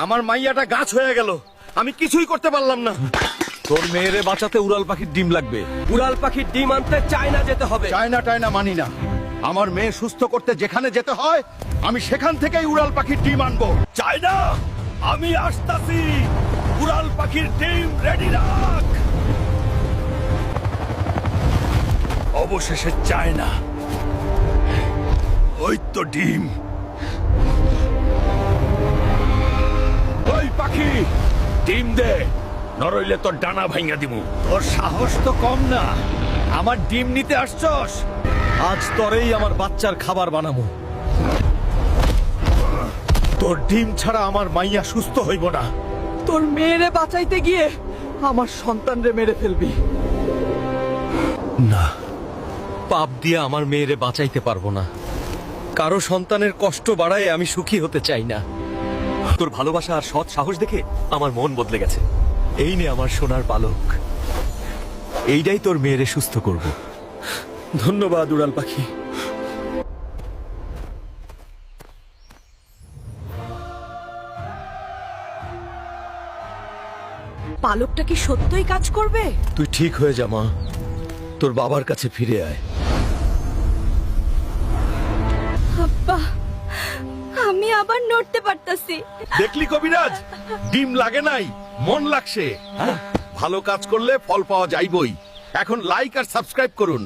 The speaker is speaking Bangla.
আমার মাইয়াটা গাছ হয়ে গেল, আমি কিছুই করতে পারলাম না। তোর মেয়েরে বাঁচাতে উড়াল পাখির ডিম লাগবে। উড়াল পাখির ডিম আনতে চায়না যেতে হবে। চায়না টায়না মানি না। আমার মেয়ে সুস্থ করতে যেখানে যেতে হয় আমি সেখান থেকেই উড়াল পাখির ডিম আনবো। চায়না, আমি আসতাছি। উড়াল পাখির ডিম রেডি রাখ। অবশেষে চায়না, ওই তো ডিম। ওই পাখি, ডিম দে, নরইলে তোর ডানা ভাঙা দিমু। তোর সাহস তো কম না, আমার ডিম নিতে আসছস। আজ তোরেই আমার বাচ্চার খাবার বানাবো। তোর ডিম ছাড়া আমার মাইয়া সুস্থ হইব না। তোর মেয়েরে বাঁচাইতে গিয়ে আমার সন্তানরে মেরে ফেলবি। না, পাপ দিয়ে আমার মেয়েরে বাঁচাইতে পারবো না। কারো সন্তানের কষ্ট বাড়ায় আমি সুখী হতে চাই না। তোর ভালোবাসা আর সৎ সাহস দেখে আমার মন বদলে গেছে। এই নে আমার সোনার পালক, এইটাই তোর মেয়েরে সুস্থ করব। ধন্যবাদ উড়াল পাখি। পালকটা কি সত্যই কাজ করবে? তুই ঠিক হয়ে যা মা, তোর বাবার কাছে ফিরে আয়। আব্বা, আমি আবার নড়তে পারতাছি। দেখলি কবিরাজ, ডিম লাগে নাই, মন লাগছে। ভালো কাজ করলে ফল পাওয়া যাইবই। এখন লাইক আর সাবস্ক্রাইব করুন।